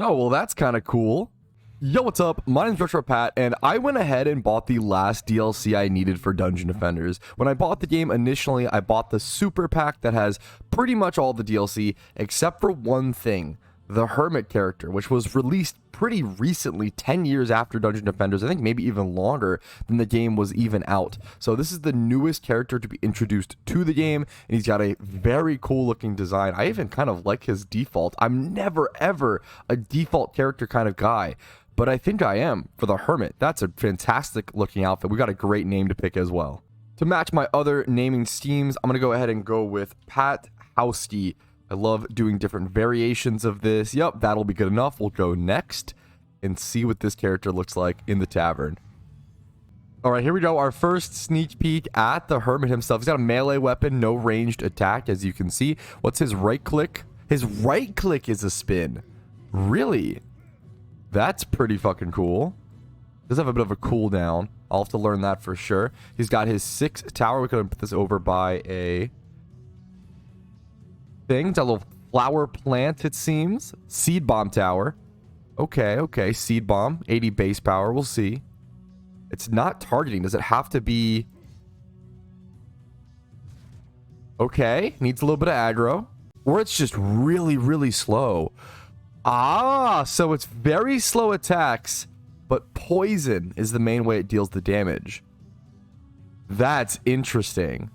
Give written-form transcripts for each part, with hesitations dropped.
Oh, well, that's kind of cool. Yo, what's up? My name's Retro Pat, and I went ahead and bought the last DLC I needed for Dungeon Defenders. When I bought the game initially, I bought the Super Pack that has pretty much all the DLC, except for one thing, the Hermit character, which was released pretty recently, 10 years after Dungeon Defenders, I think maybe even longer than the game was even out. So this is the newest character to be introduced to the game, and he's got a very cool looking design. I even kind of like his default. I'm never ever a default character kind of guy, but I think I am for the Hermit. That's a fantastic looking outfit. We got a great name to pick as well. To match my other naming schemes, I'm going to go ahead and go with Pat Howski. I love doing different variations of this. Yep, that'll be good enough. We'll go next and see what this character looks like in the tavern. All right, here we go. Our first sneak peek at the Hermit himself. He's got a melee weapon, no ranged attack, as you can see. What's his right click? His right click is a spin. Really? That's pretty fucking cool. Does have a bit of a cooldown. I'll have to learn that for sure. He's got his 6th tower. We could put this over by a thing. It's a little flower plant, it seems. Seed bomb tower. Okay. Seed bomb. 80 base power. We'll see. It's not targeting. Does it have to be... Okay. Needs a little bit of aggro. Or it's just really, really slow. Ah, so it's very slow attacks, but poison is the main way it deals the damage. That's interesting.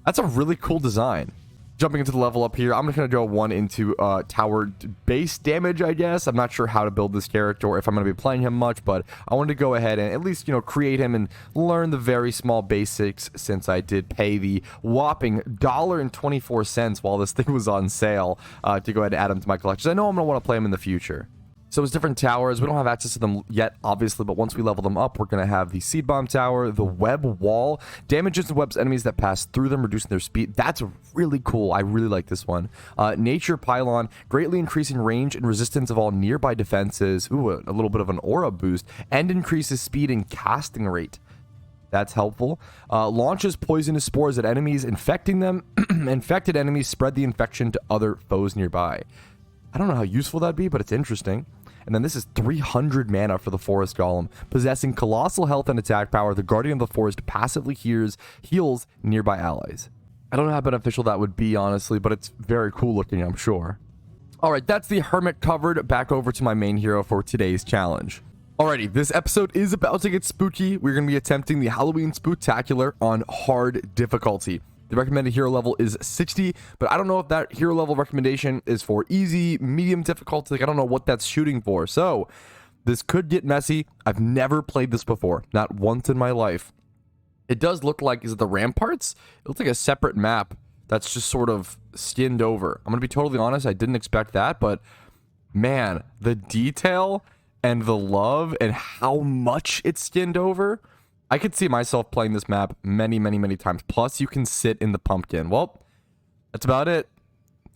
That's a really cool design. Jumping into the level up here, I'm just going to go one into tower base damage, I guess. I'm not sure how to build this character or if I'm going to be playing him much, but I wanted to go ahead and at least, create him and learn the very small basics since I did pay the whopping $1.24 while this thing was on sale to go ahead and add him to my collection. I know I'm going to want to play him in the future. So it's different towers. We don't have access to them yet, obviously, but once we level them up, we're going to have the Seed Bomb Tower, the Web Wall. Damages and webs enemies that pass through them, reducing their speed. That's really cool. I really like this one. Nature Pylon, greatly increasing range and resistance of all nearby defenses. Ooh, a little bit of an aura boost. And increases speed and casting rate. That's helpful. Launches poisonous spores at enemies, infecting them. Infected enemies spread the infection to other foes nearby. I don't know how useful that'd be, but it's interesting. And then this is 300 mana for the Forest Golem. Possessing colossal health and attack power, the Guardian of the Forest passively heals nearby allies. I don't know how beneficial that would be, honestly, but it's very cool looking, I'm sure. Alright, that's the Hermit covered. Back over to my main hero for today's challenge. Alrighty, this episode is about to get spooky. We're going to be attempting the Halloween Spooktacular on hard difficulty. The recommended hero level is 60, but I don't know if that hero level recommendation is for easy, medium difficulty. Like, I don't know what that's shooting for. So this could get messy. I've never played this before, not once in my life. It does look like, is it the ramparts? It looks like a separate map that's just sort of skinned over. I'm going to be totally honest. I didn't expect that, but man, the detail and the love and how much it's skinned over. I could see myself playing this map many, many, many times. Plus, you can sit in the pumpkin. Well, that's about it.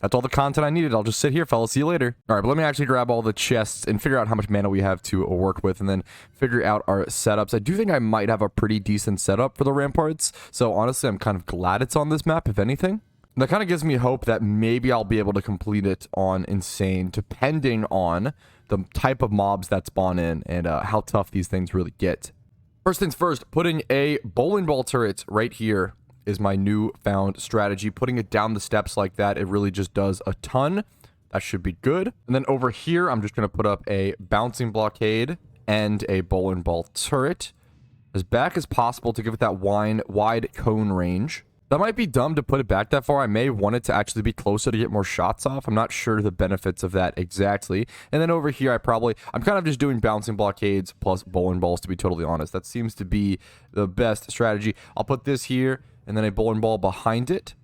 That's all the content I needed. I'll just sit here, fellas. See you later. All right, but let me actually grab all the chests and figure out how much mana we have to work with and then figure out our setups. I do think I might have a pretty decent setup for the ramparts. So, honestly, I'm kind of glad it's on this map, if anything. And that kind of gives me hope that maybe I'll be able to complete it on Insane, depending on the type of mobs that spawn in and how tough these things really get. First things first, putting a bowling ball turret right here is my newfound strategy. Putting it down the steps like that, it really just does a ton. That should be good. And then over here, I'm just going to put up a bouncing blockade and a bowling ball turret as back as possible to give it that wide cone range. That might be dumb to put it back that far. I may want it to actually be closer to get more shots off. I'm not sure the benefits of that exactly. And then over here, I'm kind of just doing bouncing blockades plus bowling balls, to be totally honest. That seems to be the best strategy. I'll put this here and then a bowling ball behind it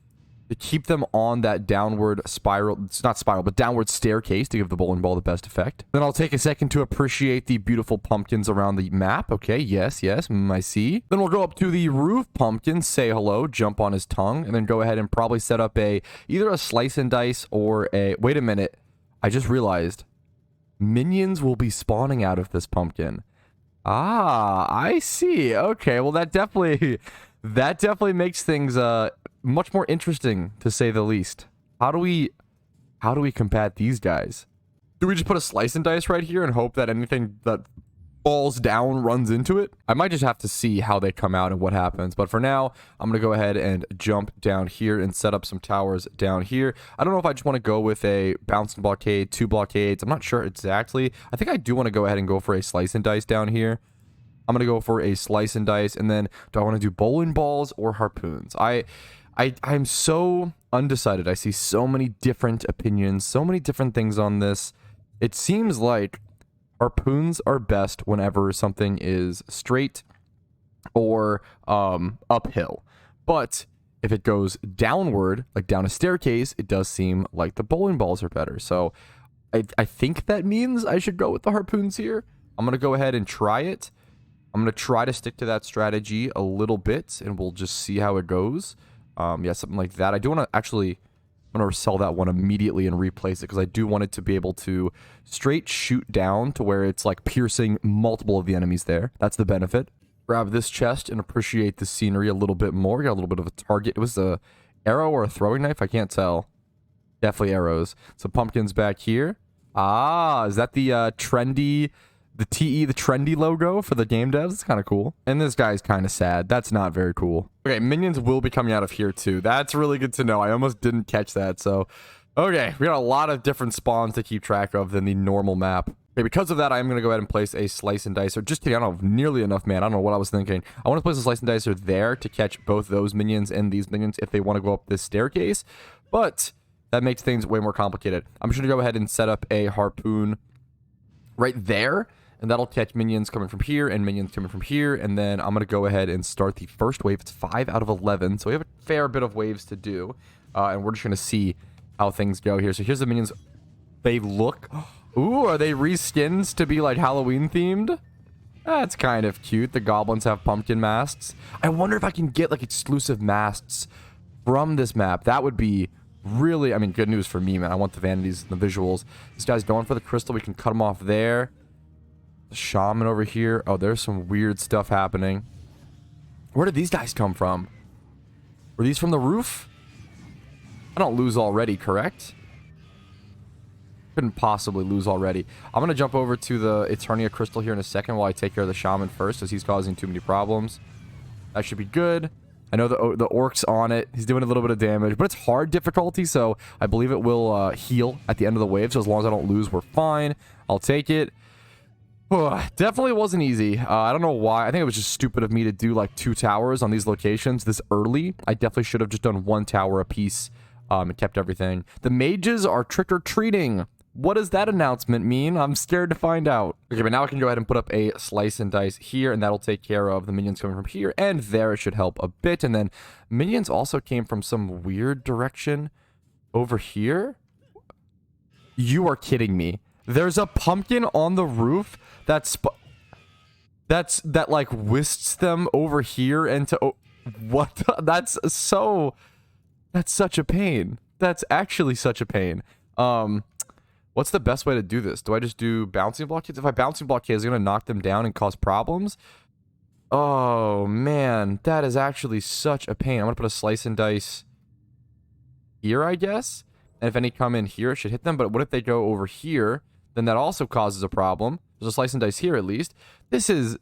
to keep them on that downward spiral. It's not spiral, but downward staircase to give the bowling ball the best effect. Then I'll take a second to appreciate the beautiful pumpkins around the map. Okay, yes, I see. Then we'll go up to the roof pumpkin, say hello, jump on his tongue, and then go ahead and probably set up either a slice and dice or a... Wait a minute. I just realized minions will be spawning out of this pumpkin. Ah, I see. Okay, well that definitely makes things much more interesting, to say the least. How do we combat these guys? Do we just put a slice and dice right here and hope that anything that falls down runs into it? I might just have to see how they come out and what happens. But for now, I'm going to go ahead and jump down here and set up some towers down here. I don't know if I just want to go with a bouncing blockade, 2 blockades. I'm not sure exactly. I think I do want to go ahead and go for a slice and dice down here. I'm going to go for a slice and dice. And then do I want to do bowling balls or harpoons? I'm so undecided. I see so many different opinions, so many different things on this. It seems like harpoons are best whenever something is straight or uphill. But if it goes downward, like down a staircase, it does seem like the bowling balls are better. So I think that means I should go with the harpoons here. I'm going to go ahead and try it. I'm going to try to stick to that strategy a little bit, and we'll just see how it goes. Yeah, something like that. I do want to actually... I'm going to sell that one immediately and replace it because I do want it to be able to straight shoot down to where it's like piercing multiple of the enemies there. That's the benefit. Grab this chest and appreciate the scenery a little bit more. Got a little bit of a target. It was a arrow or a throwing knife? I can't tell. Definitely arrows. So pumpkins back here. Ah, is that the trendy... the trendy logo for the game devs? It's kind of cool. And this guy's kind of sad. That's not very cool. Okay, minions will be coming out of here too. That's really good to know. I almost didn't catch that. So, okay, we got a lot of different spawns to keep track of than the normal map. Okay, because of that, I'm going to go ahead and place a slice and dicer. Just kidding, I don't have nearly enough, man. I don't know what I was thinking. I want to place a slice and dicer there to catch both those minions and these minions if they want to go up this staircase. But that makes things way more complicated. I'm just going to go ahead and set up a harpoon right there. And that'll catch minions coming from here and minions coming from here. And then I'm going to go ahead and start the first wave. It's 5 out of 11. So we have a fair bit of waves to do. And we're just going to see how things go here. So here's the minions. They look... Ooh, are they reskins to be like Halloween themed? That's kind of cute. The goblins have pumpkin masks. I wonder if I can get like exclusive masks from this map. That would be really... I mean, good news for me, man. I want the vanities and the visuals. This guy's going for the crystal. We can cut him off there. The shaman over here. Oh, there's some weird stuff happening. Where did these guys come from? Were these from the roof? I don't lose already, correct? Couldn't possibly lose already. I'm going to jump over to the Eternia crystal here in a second while I take care of the shaman first, because he's causing too many problems. That should be good. I know the orc's on it. He's doing a little bit of damage, but it's hard difficulty, so I believe it will heal at the end of the wave. So as long as I don't lose, we're fine. I'll take it. Definitely wasn't easy. I don't know why. I think it was just stupid of me to do like 2 towers on these locations this early. I definitely should have just done 1 tower apiece and kept everything. The mages are trick-or-treating. What does that announcement mean? I'm scared to find out. Okay, but now I can go ahead and put up a slice and dice here, and that'll take care of the minions coming from here, and there it should help a bit. And then minions also came from some weird direction over here. You are kidding me. There's a pumpkin on the roof that like whisks them over here and to what? That's such a pain. That's actually such a pain. What's the best way to do this? Do I just do bouncing blockades? If I bouncing blockades, I'm gonna knock them down and cause problems. Oh man, that is actually such a pain. I'm gonna put a slice and dice here, I guess. And if any come in here, it should hit them. But what if they go over here? Then that also causes a problem. There's a slice and dice here at least. This is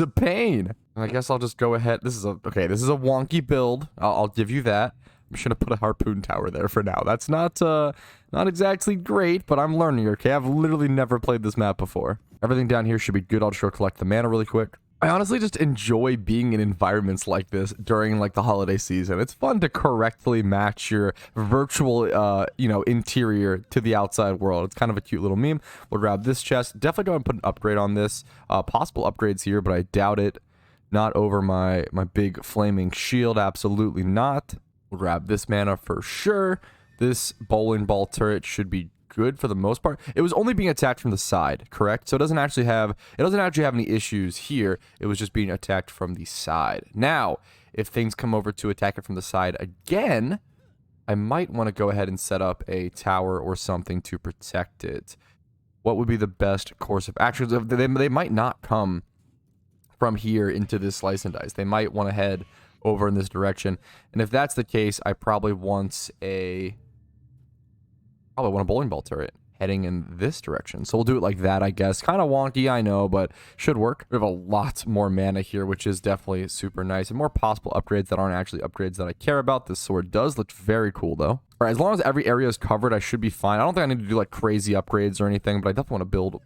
a pain. I guess I'll just go ahead. This is a wonky build. I'll give you that. I'm just gonna put a harpoon tower there for now. That's not exactly great, but I'm learning, okay? I've literally never played this map before. Everything down here should be good. I'll just go collect the mana really quick. I honestly just enjoy being in environments like this during like the holiday season. It's fun to correctly match your virtual, interior to the outside world. It's kind of a cute little meme. We'll grab this chest. Definitely go and put an upgrade on this. Possible upgrades here, but I doubt it. Not over my big flaming shield. Absolutely not. We'll grab this mana for sure. This bowling ball turret should be good for the most part. It was only being attacked from the side, correct? So it doesn't actually have any issues here. It was just being attacked from the side. Now, if things come over to attack it from the side again, I might want to go ahead and set up a tower or something to protect it. What would be the best course of action? They might not come from here into this slice and dice. They might want to head over in this direction. And if that's the case, I probably want a bowling ball turret. heading in this direction. So we'll do it like that, I guess. Kind of wonky, I know, but should work. We have a lot more mana here, which is definitely super nice, and more possible upgrades that aren't actually upgrades that I care about. This sword does look very cool, though. All right, as long as every area is covered, I should be fine. I don't think I need to do like crazy upgrades or anything, but I definitely want to build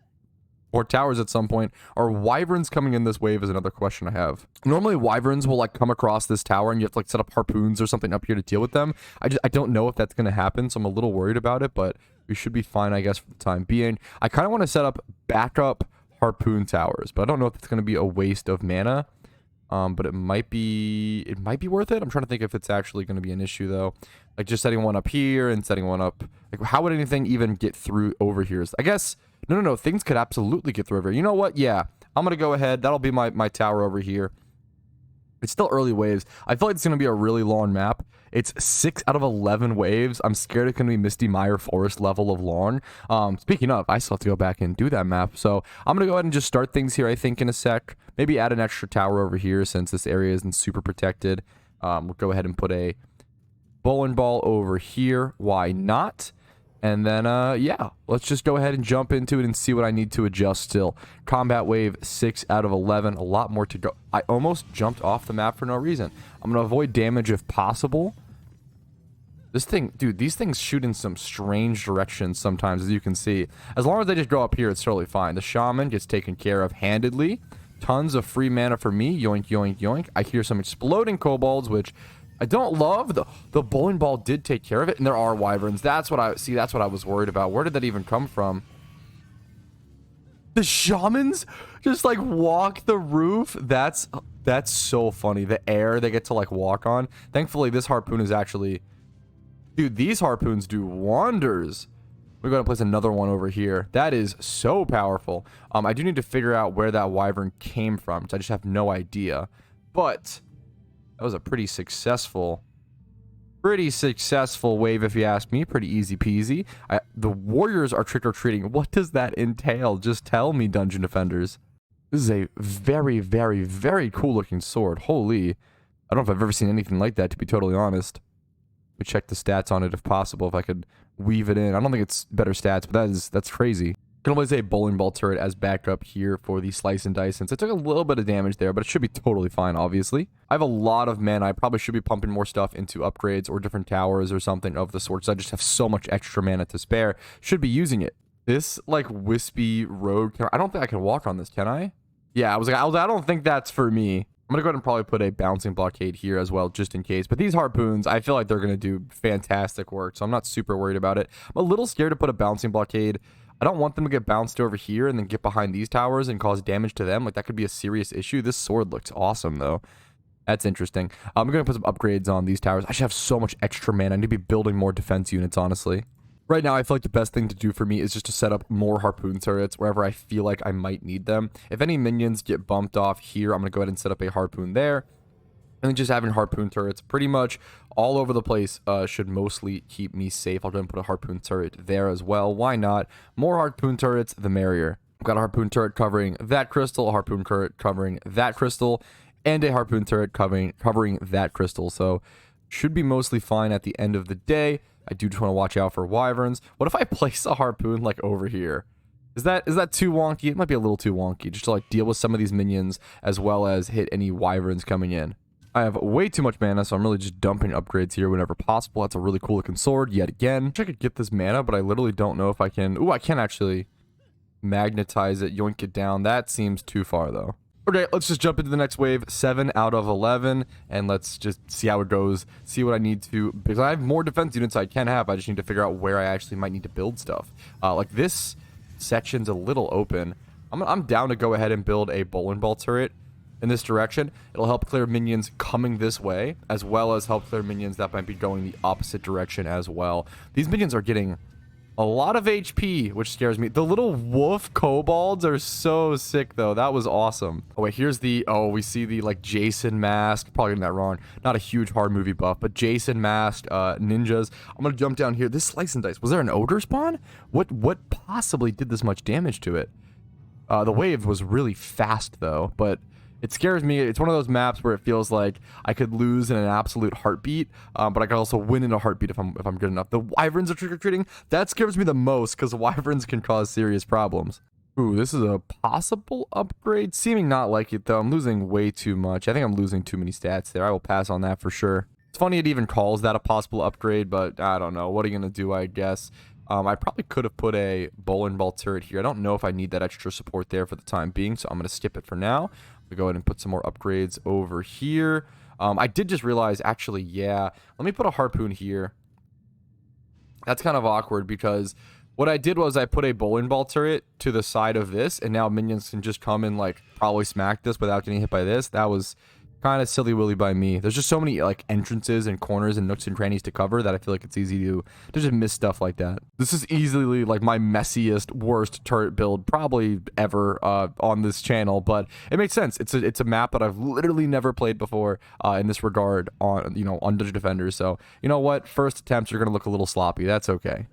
or towers at some point. Are wyverns coming in this wave is another question I have. Normally wyverns will like come across this tower and you have to like set up harpoons or something up here to deal with them. I don't know if that's going to happen, so I'm a little worried about it, but we should be fine, I guess, for the time being. I kind of want to set up backup harpoon towers, but I don't know if it's going to be a waste of mana. But it might be worth it. I'm trying to think if it's actually going to be an issue, though. Like just setting one up here and setting one up. Like how would anything even get through over here? I guess no. Things could absolutely get through over here. You know what? Yeah, I'm gonna go ahead. That'll be my tower over here. It's still early waves. I feel like it's gonna be a really long map. It's 6 out of 11 waves. I'm scared it's gonna be Misty Mire Forest level of long. Speaking of, I still have to go back and do that map. So I'm gonna go ahead and just start things here, I think, in a sec. Maybe add an extra tower over here since this area isn't super protected. We'll go ahead and put a bowling ball over here. Why not? And then, yeah, let's just go ahead and jump into it and see what I need to adjust still. Combat wave 6 out of 11. A lot more to go. I almost jumped off the map for no reason. I'm going to avoid damage if possible. This thing, dude, these things shoot in some strange directions sometimes, as you can see. As long as they just go up here, it's totally fine. The shaman gets taken care of handedly. Tons of free mana for me. Yoink, yoink, yoink. I hear some exploding kobolds, which I don't love. The bowling ball did take care of it, and there are wyverns. That's what I was worried about. Where did that even come from? The shamans just like walk the roof. That's so funny. The air they get to like walk on. Thankfully, this harpoon is actually, dude, these harpoons do wonders. We're going to place another one over here. That is so powerful. I do need to figure out where that wyvern came from, because I just have no idea. But that was a pretty successful wave, if you ask me. Pretty easy peasy. The warriors are trick-or-treating. What does that entail? Just tell me, Dungeon Defenders. This is a very, very, very cool-looking sword. Holy. I don't know if I've ever seen anything like that, to be totally honest. Let me check the stats on it, if possible, if I could weave it in. I don't think it's better stats, but that's crazy. Can always say bowling ball turret as backup here for the slice and dice, since it took a little bit of damage there, but it should be totally fine, obviously. I have a lot of mana. I probably should be pumping more stuff into upgrades or different towers or something of the sort, so I just have so much extra mana to spare. Should be using it. This, like, wispy road, I don't think I can walk on this, can I? Yeah, I don't think that's for me. I'm going to go ahead and probably put a bouncing blockade here as well, just in case. But these harpoons, I feel like they're going to do fantastic work, so I'm not super worried about it. I'm a little scared to put a bouncing blockade. I don't want them to get bounced over here and then get behind these towers and cause damage to them. Like, that could be a serious issue. This sword looks awesome, though. That's interesting. I'm going to put some upgrades on these towers. I should have so much extra mana. I need to be building more defense units, honestly. Right now, I feel like the best thing to do for me is just to set up more harpoon turrets wherever I feel like I might need them. If any minions get bumped off here, I'm going to go ahead and set up a harpoon there. And then just having harpoon turrets pretty much all over the place should mostly keep me safe. I'll go ahead and put a harpoon turret there as well. Why not? More harpoon turrets, the merrier. I've got a harpoon turret covering that crystal, a harpoon turret covering that crystal, and a harpoon turret covering that crystal. So should be mostly fine at the end of the day. I do just want to watch out for wyverns. What if I place a harpoon like over here? Is that too wonky? It might be a little too wonky, just to like deal with some of these minions as well as hit any wyverns coming in. I have way too much mana, so I'm really just dumping upgrades here whenever possible. That's a really cool looking sword yet again. I wish I could get this mana, but I literally don't know if I can. Ooh, I can actually magnetize it, yoink it down. That seems too far though. Okay, let's just jump into the next wave. 7 out of 11, and let's just see how it goes. See what I need to, because I have more defense units I can have. I just need to figure out where I actually might need to build stuff. Like this section's a little open. I'm down to go ahead and build a bowling ball turret in this direction. It'll help clear minions coming this way, as well as help clear minions that might be going the opposite direction as well. These minions are getting a lot of HP, which scares me. The little wolf kobolds are so sick, though. That was awesome. Oh, wait, here's the... Oh, we see the, like, Jason mask. Probably getting that wrong. Not a huge horror movie buff, but Jason masked ninjas. I'm going to jump down here. This slice and dice. Was there an ogre spawn? What possibly did this much damage to it? The wave was really fast, though, but It scares me. It's one of those maps where it feels like I could lose in an absolute heartbeat, but I could also win in a heartbeat if I'm good enough. The wyverns are trick-or-treating. That scares me the most because wyverns can cause serious problems. Ooh, this is a possible upgrade. Seeming not like it, though. I'm losing way too much. I think I'm losing too many stats there. I will pass on that for sure. It's funny it even calls that a possible upgrade, but I don't know. What are you going to do, I guess? I probably could have put a bowling ball turret here. I don't know if I need that extra support there for the time being, so I'm going to skip it for now. We'll go ahead and put some more upgrades over here. I did just realize, actually, yeah. Let me put a harpoon here. That's kind of awkward because what I did was I put a bowling ball turret to the side of this, and now minions can just come and, like, probably smack this without getting hit by this. That was kind of silly-willy by me. There's just so many, like, entrances and corners and nooks and crannies to cover that I feel like it's easy to just miss stuff like that. This is easily, like, my messiest, worst turret build probably ever on this channel, but it makes sense. It's a map that I've literally never played before in this regard on, on Dungeon Defenders. So, you know what? First attempts are going to look a little sloppy. That's okay.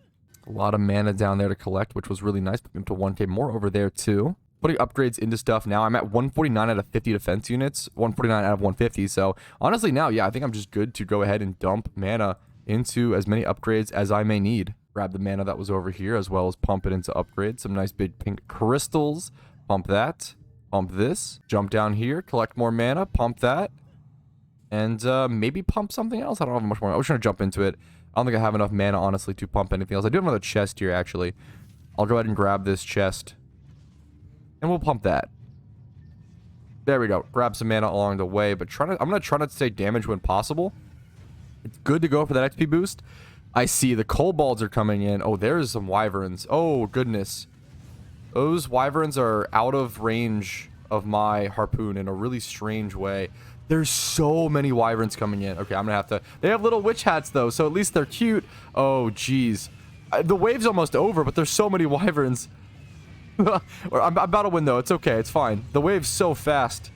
A lot of mana down there to collect, which was really nice. Put to 1k more over there, too. Putting upgrades into stuff now. I'm at 149 out of 50 defense units, 149 out of 150. So honestly now, yeah, I think I'm just good to go ahead and dump mana into as many upgrades as I may need. Grab the mana that was over here as well as pump it into upgrades. Some nice big pink crystals. Pump that. Pump this. Jump down here. Collect more mana. Pump that. And maybe pump something else. I don't have much more. I was trying to jump into it. I don't think I have enough mana, honestly, to pump anything else. I do have another chest here, actually. I'll go ahead and grab this chest. And we'll pump that. There we go. Grab some mana along the way, but I'm going to try not to take damage when possible. It's good to go for that XP boost. I see the kobolds are coming in. Oh, there's some wyverns. Oh, goodness. Those wyverns are out of range of my harpoon in a really strange way. There's so many wyverns coming in. Okay, I'm going to have to... They have little witch hats, though, so at least they're cute. Oh, jeez. The wave's almost over, but there's so many wyverns. I'm about to win, though. It's okay. It's fine. The wave's so fast,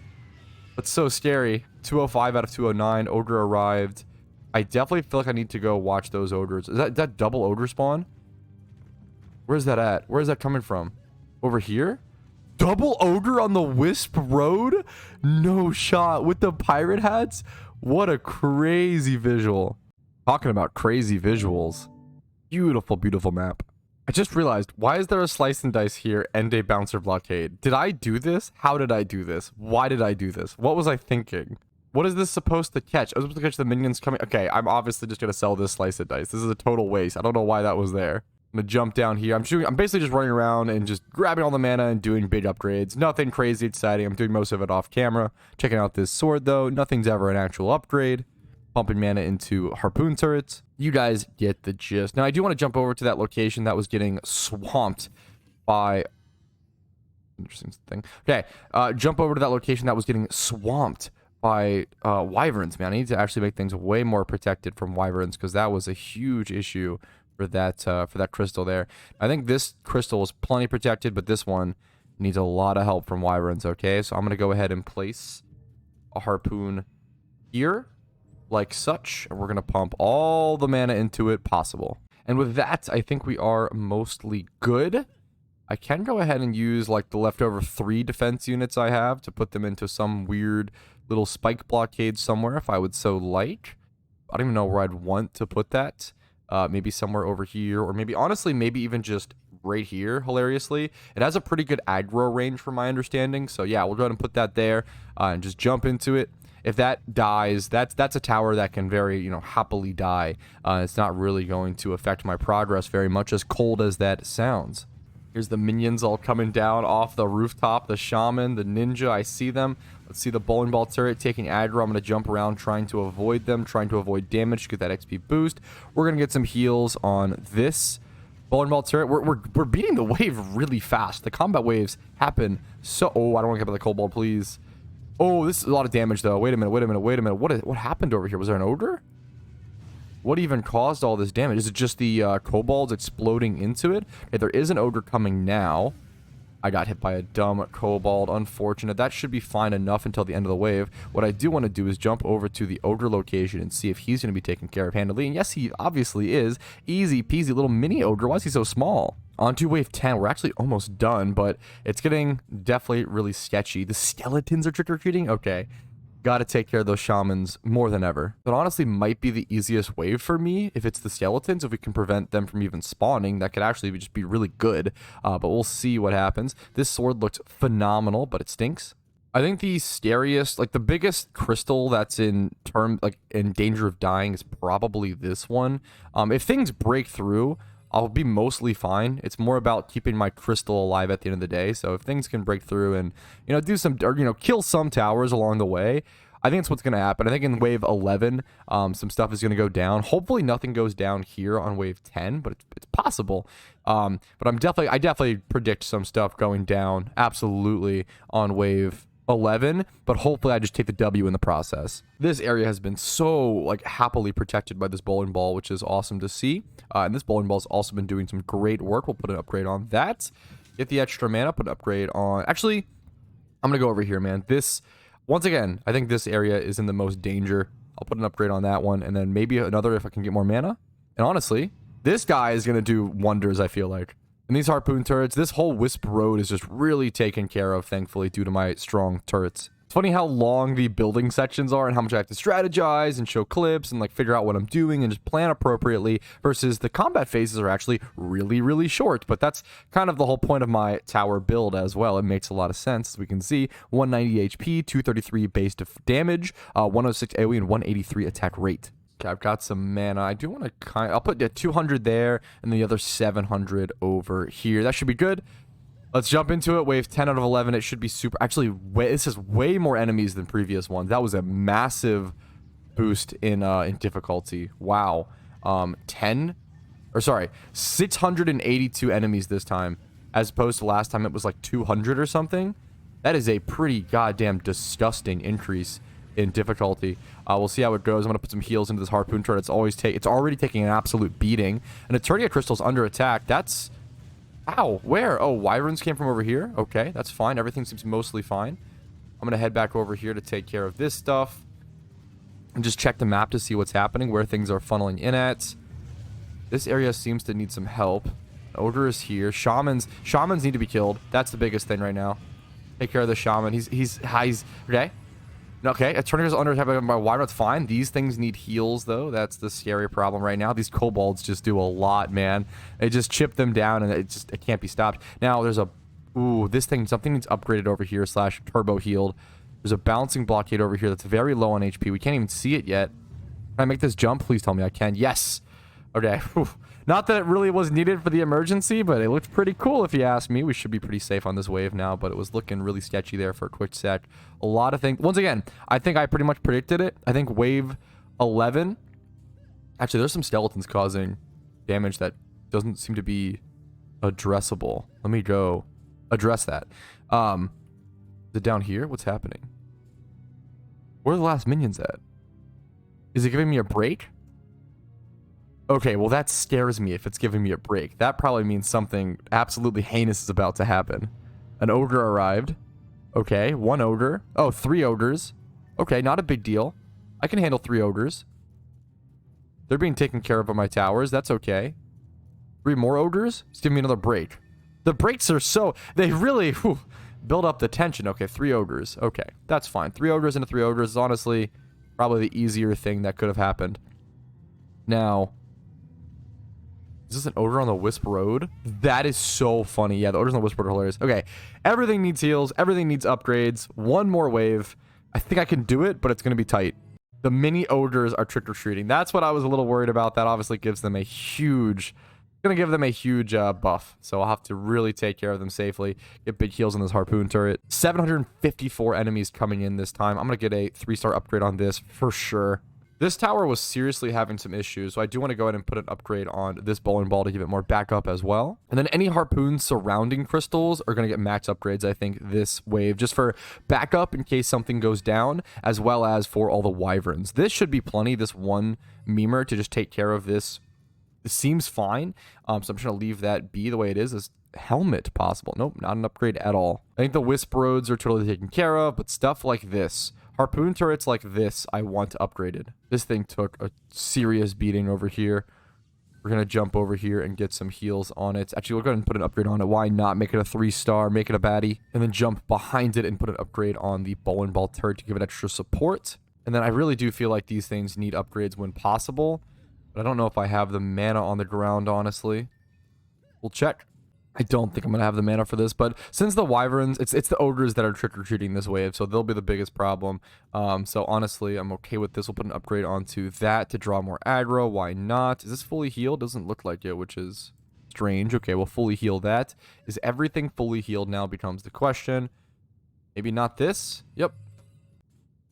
but so scary. 205 out of 209. Ogre arrived. I definitely feel like I need to go watch those ogres. Is that double ogre spawn? Where's that at? Where is that coming from? Over here? Double ogre on the Wisp Road? No shot. With the pirate hats? What a crazy visual. Talking about crazy visuals. Beautiful, beautiful map. I just realized, why is there a slice and dice here and a bouncer blockade? Did I do this? How did I do this? Why did I do this? What was I thinking? What is this supposed to catch? I was supposed to catch the minions coming. Okay, I'm obviously just going to sell this slice of dice. This is a total waste. I don't know why that was there. I'm going to jump down here. I'm basically just running around and just grabbing all the mana and doing big upgrades. Nothing crazy exciting. I'm doing most of it off camera. Checking out this sword, though. Nothing's ever an actual upgrade. Pumping mana into harpoon turrets. You guys get the gist. Now, I do want to jump over to that location that was getting swamped by... Interesting thing. Okay, jump over to that location that was getting swamped by wyverns, man. I need to actually make things way more protected from wyverns because that was a huge issue for that crystal there. I think this crystal is plenty protected, but this one needs a lot of help from wyverns, okay? So I'm going to go ahead and place a harpoon here, like such, and we're going to pump all the mana into it possible. And with that, I think we are mostly good. I can go ahead and use like the leftover 3 defense units I have to put them into some weird little spike blockade somewhere if I would so like. I don't even know where I'd want to put that. Maybe somewhere over here, or maybe, honestly, maybe even just right here, hilariously. It has a pretty good aggro range from my understanding, so yeah, we'll go ahead and put that there and just jump into it. If that dies, that's a tower that can very, happily die. It's not really going to affect my progress very much, as cold as that sounds. Here's the minions all coming down off the rooftop. The shaman, the ninja, I see them. Let's see the bowling ball turret taking aggro. I'm going to jump around trying to avoid them, trying to avoid damage to get that XP boost. We're going to get some heals on this bowling ball turret. We're beating the wave really fast. The combat waves happen so... Oh, I don't want to get by the kobold, please. Oh, this is a lot of damage, though. Wait a minute. What happened over here? Was there an ogre? What even caused all this damage? Is it just the kobolds exploding into it? Okay, there is an ogre coming now. I got hit by a dumb kobold. Unfortunate. That should be fine enough until the end of the wave. What I do want to do is jump over to the ogre location and see if he's going to be taken care of handily. And yes, he obviously is. Easy peasy little mini ogre. Why is he so small? On to wave 10. We're actually almost done, but it's getting definitely really sketchy. The skeletons are trick-or-treating? Okay. Got to take care of those shamans more than ever. But honestly might be the easiest wave for me if it's the skeletons. If we can prevent them from even spawning, that could actually just be really good. But we'll see what happens. This sword looks phenomenal, but it stinks. I think the scariest, like the biggest crystal that's in danger of dying is probably this one. If things break through, I'll be mostly fine. It's more about keeping my crystal alive at the end of the day. So if things can break through and, do some, or, kill some towers along the way, I think that's what's going to happen. I think in wave 11, some stuff is going to go down. Hopefully nothing goes down here on wave 10, but it's possible. But I definitely predict some stuff going down absolutely on wave 11, but hopefully I just take the W in the process. This area has been so happily protected by this bowling ball, which is awesome to see. And this bowling ball has also been doing some great work. We'll put an upgrade on that. Get the extra mana, put an upgrade on. Actually, I'm gonna go over here, man. This, once again, I think this area is in the most danger. I'll put an upgrade on that one, and then maybe another if I can get more mana. And honestly, this guy is gonna do wonders, I feel like. And these harpoon turrets, this whole Wisp Road is just really taken care of, thankfully, due to my strong turrets. It's funny how long the building sections are and how much I have to strategize and show clips and figure out what I'm doing and just plan appropriately versus the combat phases are actually really, really short. But that's kind of the whole point of my tower build as well. It makes a lot of sense. As we can see, 190 HP, 233 base damage, 106 AoE, and 183 attack rate. Okay, I've got some mana. I do want to I'll put 200 there and the other 700 over here. That should be good. Let's jump into it. Wave 10 out of 11. It should be super. Actually, this is way more enemies than previous ones. That was a massive boost in difficulty. Wow. 682 enemies this time, as opposed to last time it was 200 or something. That is a pretty goddamn disgusting increase in difficulty. We'll see how it goes. I'm gonna put some heals into this harpoon turret. It's already taking an absolute beating. And Eternia crystal's under attack. That's ow, where? Oh, wyverns came from over here. Okay, that's fine. Everything seems mostly fine. I'm gonna head back over here to take care of this stuff and just check the map to see what's happening, where things are funneling in at. This area seems to need some help. Ogre is here. Shamans need to be killed. That's the biggest thing right now. Take care of the shaman. He's okay. Okay, Eternia's under attack by wyvern. That's fine. These things need heals, though. That's the scary problem right now. These kobolds just do a lot, man. They just chip them down, and it can't be stopped. Now, there's something needs upgraded over here, / turbo healed. There's a bouncing blockade over here that's very low on HP. We can't even see it yet. Can I make this jump? Please tell me I can. Yes. Okay. Whew. Not that it really was needed for the emergency, but it looked pretty cool if you ask me. We should be pretty safe on this wave now, but it was looking really sketchy there for a quick sec. A lot of things. Once again, I think I pretty much predicted it. I think wave 11. Actually, there's some skeletons causing damage that doesn't seem to be addressable. Let me go address that. Is it down here? What's happening? Where are the last minions at? Is it giving me a break? Okay, well that scares me if it's giving me a break. That probably means something absolutely heinous is about to happen. An ogre arrived. Okay, 1 ogre. Oh, 3 ogres. Okay, not a big deal. I can handle 3 ogres. They're being taken care of by my towers. That's okay. 3 more ogres? Just give me another break. The breaks are they really build up the tension. Okay, 3 ogres. Okay, that's fine. 3 ogres into 3 ogres is honestly probably the easier thing that could have happened. Now, is this an ogre on the Wisp Road? That is so funny. Yeah, the ogres on the Wisp Road are hilarious. Okay, everything needs heals. Everything needs upgrades. 1 more wave. I think I can do it, but it's going to be tight. The mini ogres are trick-or-treating. That's what I was a little worried about. That obviously gives them a huge... Going to give them a huge buff. So I'll have to really take care of them safely. Get big heals on this harpoon turret. 754 enemies coming in this time. I'm going to get a 3-star upgrade on this for sure. This tower was seriously having some issues, so I do want to go ahead and put an upgrade on this bowling ball to give it more backup as well. And then any harpoons surrounding crystals are going to get max upgrades, I think, this wave, just for backup in case something goes down, as well as for all the wyverns. This should be plenty, this 1 memer, to just take care of this. It seems fine, so I'm just going to leave that be the way it is. This helmet possible. Nope, not an upgrade at all. I think the wisp roads are totally taken care of, but stuff like this, harpoon turrets like this, I want upgraded. This thing took a serious beating over here. We're going to jump over here and get some heals on it. Actually, we'll go ahead and put an upgrade on it. Why not? Make it a 3-star, make it a baddie, and then jump behind it and put an upgrade on the bowling ball turret to give it extra support. And then I really do feel like these things need upgrades when possible, but I don't know if I have the mana on the ground, honestly. We'll check. I don't think I'm going to have the mana for this, but since the wyverns, it's the ogres that are trick-or-treating this wave, so they'll be the biggest problem. So honestly, I'm okay with this. We'll put an upgrade onto that to draw more aggro. Why not? Is this fully healed? Doesn't look like it, which is strange. Okay, we'll fully heal that. Is everything fully healed now becomes the question. Maybe not this? Yep.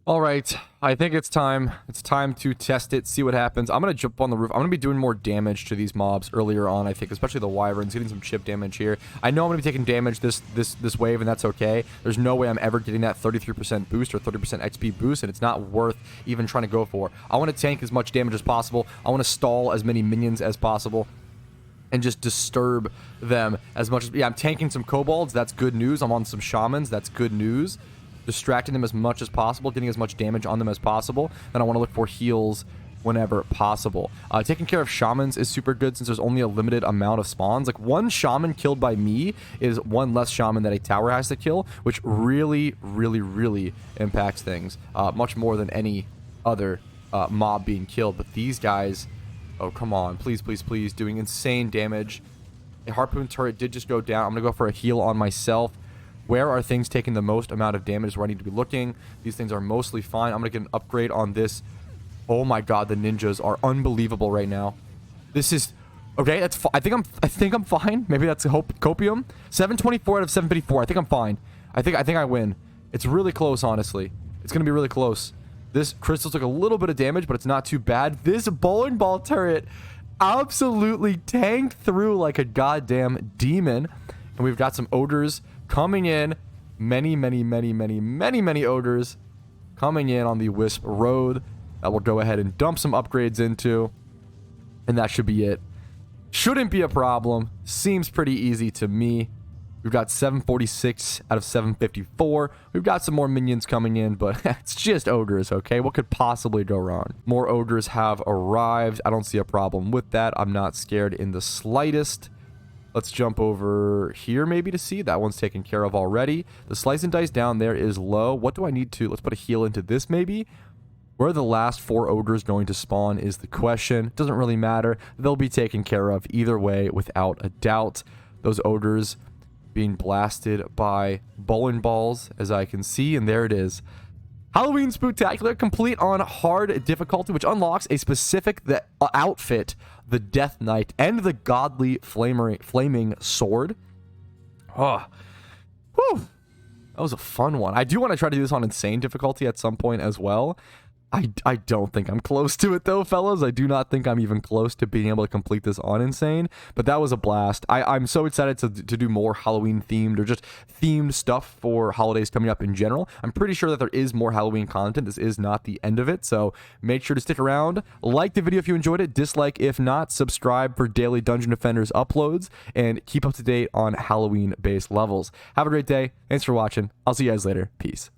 All right, I think it's time. It's time to test it, see what happens. I'm going to jump on the roof. I'm going to be doing more damage to these mobs earlier on, I think, especially the wyverns, getting some chip damage here. I know I'm going to be taking damage this wave, and that's okay. There's no way I'm ever getting that 33% boost or 30% XP boost, and it's not worth even trying to go for. I want to tank as much damage as possible. I want to stall as many minions as possible and just disturb them as much as... Yeah, I'm tanking some kobolds. That's good news. I'm on some shamans. That's good news. Distracting them as much as possible, getting as much damage on them as possible. Then I want to look for heals whenever possible. Taking care of shamans is super good since there's only a limited amount of spawns. Like, one shaman killed by me is one less shaman that a tower has to kill, which really, really, really impacts things. Much more than any other mob being killed. But these guys, oh, come on. Please, please, please. Doing insane damage. A harpoon turret did just go down. I'm going to go for a heal on myself. Where are things taking the most amount of damage is where I need to be looking. These things are mostly fine. I'm going to get an upgrade on this. Oh my god, the ninjas are unbelievable right now. This is... Okay, that's I think I'm fine. Maybe that's copium. 724 out of 754. I think I'm fine. I think I win. It's really close, honestly. It's going to be really close. This crystal took a little bit of damage, but it's not too bad. This bowling ball turret absolutely tanked through like a goddamn demon. And we've got some ogres coming in. Many ogres coming in on the Wisp Road that we'll go ahead and dump some upgrades into. And that should be it. Shouldn't be a problem. Seems pretty easy to me. We've got 746 out of 754. We've got some more minions coming in, but it's just ogres, okay? What could possibly go wrong? More ogres have arrived. I don't see a problem with that. I'm not scared in the slightest. Let's jump over here maybe to see. That one's taken care of already. The slice and dice down there is low. What do I need to... Let's put a heal into this maybe. Where are the last 4 ogres going to spawn is the question. Doesn't really matter. They'll be taken care of either way without a doubt. Those ogres being blasted by bowling balls, as I can see. And there it is. Halloween Spooktacular, complete on hard difficulty, which unlocks a specific outfit, the Death Knight, and the Godly Flaming Sword. Oh, whew. That was a fun one. I do want to try to do this on insane difficulty at some point as well. I don't think I'm close to it though, fellas. I do not think I'm even close to being able to complete this on insane, but that was a blast. I'm so excited to do more Halloween themed or just themed stuff for holidays coming up in general. I'm pretty sure that there is more Halloween content. This is not the end of it, so make sure to stick around. Like the video if you enjoyed it, dislike if not, subscribe for daily Dungeon Defenders uploads, and keep up to date on Halloween based levels. Have a great day. Thanks for watching. I'll see you guys later. Peace.